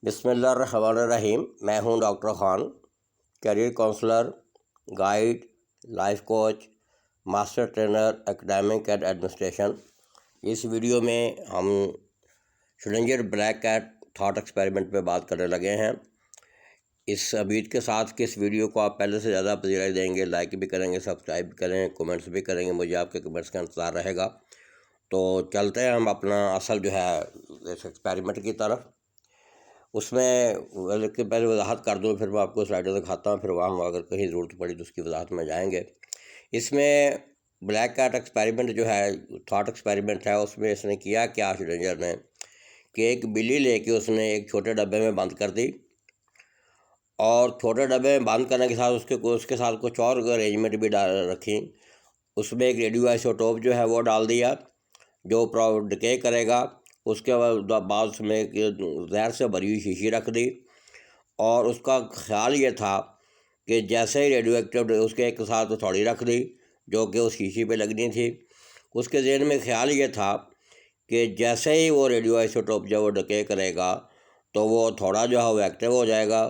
بسم اللہ الرحمن الرحیم۔ میں ہوں doctor Khan, career counsellor, guide, life coach, master trainer academic and administration. اس ویڈیو میں ہم Schrodinger black cat thought experiment پہ بات کرنے لگے ہیں۔ اس امید کے ساتھ کہ اس ویڈیو کو آپ پہلے سے زیادہ پذیرائی دیں گے، لائک بھی کریں گے، سبسکرائب بھی کریں، کومنٹس بھی کریں گے، مجھے آپ کے کومنٹس کا انتظار رہے گا۔ تو چلتے ہیں ہم اپنا اصل جو ہے اس ایکسپیریمنٹ کی طرف۔ اس میں پہلے وضاحت کر دوں، پھر میں آپ کو سلائڈیں دکھاتا ہوں، پھر وہاں اگر کہیں ضرورت پڑی تو اس کی وضاحت میں جائیں گے۔ اس میں بلیک کیٹ ایکسپیریمنٹ جو ہے تھاٹ ایکسپیریمنٹ ہے، اس میں اس نے کیا کیا شلنجر نے کہ ایک بلی لے کے اس نے ایک چھوٹے ڈبے میں بند کر دی، اور چھوٹے ڈبے میں بند کرنے کے ساتھ اس کے ساتھ کچھ اور ارینجمنٹ بھی رکھیں۔ اس میں ایک ریڈیو آئسوٹوپ جو ہے وہ ڈال دیا جو ڈکے کرے گا۔ اس کے بعد اس میں زہر سے بھری ہوئی شیشی رکھ دی، اور اس کا خیال یہ تھا کہ جیسے ہی ریڈیو ایکٹیو اس کے ایک ساتھ تھوڑی رکھ دی جو کہ اس شیشی پہ لگنی تھی۔ اس کے ذہن میں خیال یہ تھا کہ جیسے ہی وہ ریڈیو آئسوٹوپ جب وہ ڈکے کرے گا تو وہ تھوڑا جو ہے وہ ایکٹیو ہو جائے گا،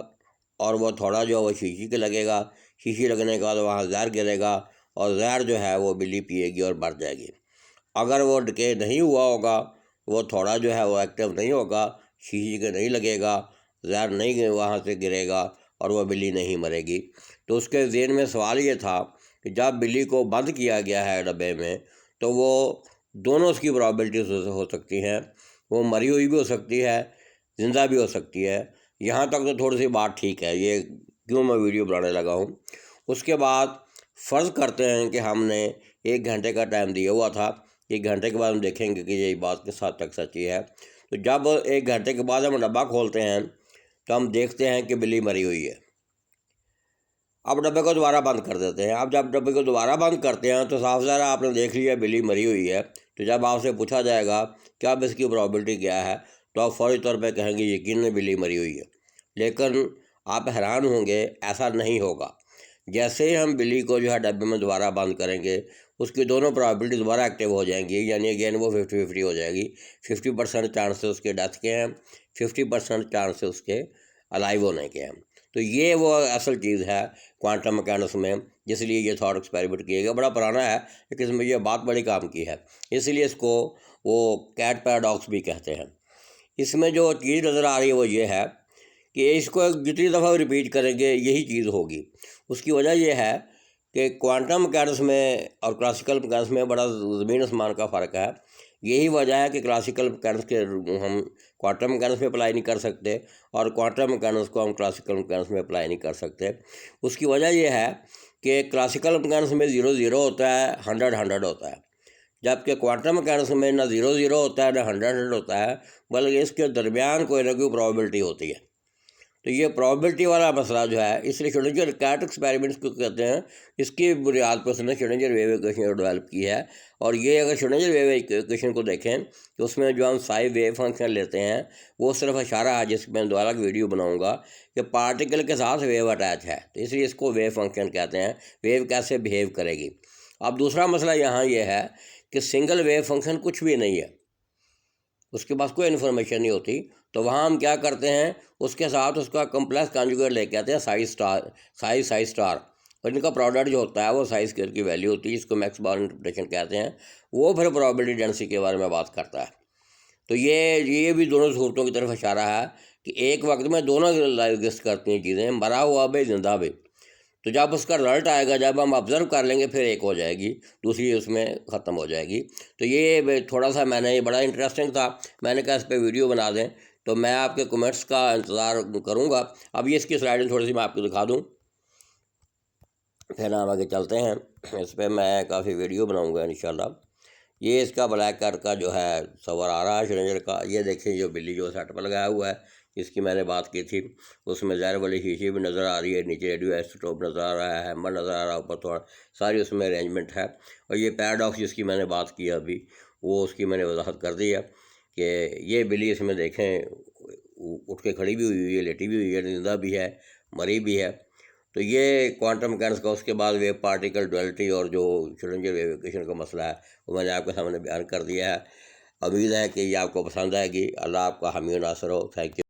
اور وہ تھوڑا جو ہے وہ شیشی کے لگے گا۔ شیشی لگنے کے بعد وہاں زہر گرے گا، اور زہر جو ہے وہ بلی پیے گی اور مر جائے گی۔ اگر وہ ڈکے نہیں ہوا ہوگا، وہ تھوڑا جو ہے وہ ایکٹیو نہیں ہوگا، شیشی کے نہیں لگے گا، زہر نہیں وہاں سے گرے گا، اور وہ بلی نہیں مرے گی۔ تو اس کے ذہن میں سوال یہ تھا کہ جب بلی کو بند کیا گیا ہے ڈبے میں، تو وہ دونوں اس کی پرابلٹیز ہو سکتی ہیں، وہ مری ہوئی بھی ہو سکتی ہے، زندہ بھی ہو سکتی ہے۔ یہاں تک تو تھوڑی سی بات ٹھیک ہے، یہ کیوں میں ویڈیو بنانے لگا ہوں۔ اس کے بعد فرض کرتے ہیں کہ ہم نے 1 گھنٹے کا ٹائم دیا ہوا تھا، 1 گھنٹے کے بعد ہم دیکھیں گے کہ یہ بات کس حد تک سچی ہے۔ تو جب 1 گھنٹے کے بعد ہم ڈبہ کھولتے ہیں تو ہم دیکھتے ہیں کہ بلی مری ہوئی ہے۔ اب ڈبے کو دوبارہ بند کر دیتے ہیں۔ اب جب ڈبے کو دوبارہ بند کرتے ہیں تو صاف ظاہر آپ نے دیکھ لیا بلی مری ہوئی ہے۔ تو جب آپ سے پوچھا جائے گا کہ اب اس کی پرابلٹی کیا ہے، تو آپ فوری طور پہ کہیں گے یقیناً بلی مری ہوئی ہے۔ لیکن آپ حیران ہوں گے، ایسا نہیں ہوگا۔ جیسے ہی ہم بلی کو جو ہے ڈبے میں دوبارہ بند کریں گے، اس کی دونوں پرابلٹی دوبارہ ایکٹیو ہو جائیں گی، یعنی اگین وہ 50-50 ہو جائے گی۔ 50% چانسز اس کے ڈیتھ کے ہیں، 50% چانسز اس کے الائیو ہونے کے ہیں۔ تو یہ وہ اصل چیز ہے کوانٹم میکینکس میں، جس لیے یہ تھاٹ ایکسپیریمنٹ کیا گیا۔ بڑا پرانا ہے لیکن اس میں یہ بات بڑی کام کی ہے، اس لیے اس کو وہ کیٹ پیراڈاکس بھی کہتے ہیں۔ اس میں جو چیز نظر آ رہی ہے وہ یہ ہے کہ اس کو جتنی دفعہ ریپیٹ کریں گے یہی چیز ہوگی۔ اس کی وجہ یہ ہے کہ کوانٹم میکینکس میں اور کلاسیکل میکینکس میں بڑا زمین آسمان کا فرق ہے۔ یہی وجہ ہے کہ کلاسیکل میکینکس کے ہم کوانٹم میکینکس میں اپلائی نہیں کر سکتے، اور کوانٹم میکینکس کو ہم کلاسیکل میکینکس میں اپلائی نہیں کر سکتے۔ اس کی وجہ یہ ہے کہ کلاسیکل میکینکس میں 0-0 ہوتا ہے، 100-100 ہوتا ہے، جبکہ کوانٹم میکینکس میں نہ 0-0 ہوتا ہے، نہ 100-100 ہوتا ہے، بلکہ اس کے درمیان کوئی نہ کوئی پرابلٹی ہوتی ہے۔ تو یہ پرابلٹی والا مسئلہ جو ہے، اس لیے شلنجر کیٹ ایکسپیریمنٹس کو کہتے ہیں۔ اس کی بنیاد پر اس نے شلنجر ویو ایکویشن ڈیولپ کی ہے، اور یہ اگر شلنجر ویو ایکویشن کو دیکھیں تو اس میں جو ہم سائن ویو فنکشن لیتے ہیں وہ صرف اشارہ ہے، جس میں دوبارہ ویڈیو بناؤں گا، کہ پارٹیکل کے ساتھ ویو اٹیچ ہے، تو اس لیے اس کو ویو فنکشن کہتے ہیں۔ ویو کیسے بیہیو کرے گی۔ اب دوسرا مسئلہ یہاں یہ ہے کہ سنگل ویو فنکشن کچھ بھی نہیں ہے، اس کے پاس کوئی انفارمیشن نہیں ہوتی۔ تو وہاں ہم کیا کرتے ہیں، اس کے ساتھ اس کا کمپلیکس کانجوگیٹ لے کے آتے ہیں، سائز اسٹار، اور ان کا پروڈکٹ جو ہوتا ہے وہ سائز اسکوئر کی ویلیو ہوتی ہے، جس کو میکس بار انٹرپریٹیشن کہتے ہیں۔ وہ پھر پرابلٹی ڈینسٹی کے بارے میں بات کرتا ہے۔ تو یہ بھی دونوں صورتوں کی طرف اشارہ ہے کہ ایک وقت میں دونوں ایگزسٹ کرتی ہیں چیزیں، مرا ہوا بھی، زندہ بھی۔ تو جب اس کا رزلٹ آئے گا، جب ہم آبزرو کر لیں گے، پھر ایک ہو جائے گی، دوسری اس میں ختم ہو جائے گی۔ تو یہ تھوڑا سا میں نے یہ بڑا انٹرسٹنگ تھا، میں نے کہا اس پہ ویڈیو بنا دیں، تو میں آپ کے کمنٹس کا انتظار کروں گا۔ اب یہ اس کی سلائڈیں تھوڑی سی میں آپ کو دکھا دوں، پھر ہم آگے چلتے ہیں۔ اس پہ میں کافی ویڈیو بناؤں گا انشاءاللہ۔ یہ اس کا بلیک کیٹ کا جو ہے صور آ رہا ہے شلنجر کا۔ یہ دیکھیں جو بلی جو سیٹ پہ لگایا ہوا ہے، جس کی میں نے بات کی تھی، اس میں زہر والی شیشی بھی نظر آ رہی ہے، نیچے ریڈیو آئسوٹوپ نظر آ رہا ہے، ہیمر نظر آ رہا ہے، اوپر تھوڑا ساری اس میں ارینجمنٹ ہے۔ اور یہ پیراڈاکس جس کی میں نے بات کی ابھی، وہ اس کی میں نے وضاحت کر دی ہے کہ یہ بلی اس میں دیکھیں اٹھ کے کھڑی بھی ہوئی ہے، لیٹی بھی ہوئی ہے، زندہ بھی ہے، مری بھی ہے۔ تو یہ کوانٹم میکینکس کا۔ اس کے بعد ویو پارٹیکل ڈویلٹی اور جو شلنجر ویو ایکویشن کا مسئلہ ہے وہ میں نے آپ کے سامنے بیان کر دیا ہے۔ امید ہے کہ یہ آپ کو پسند آئے گی۔ اللہ آپ کا حامی و ناصر ہو۔ Thank you.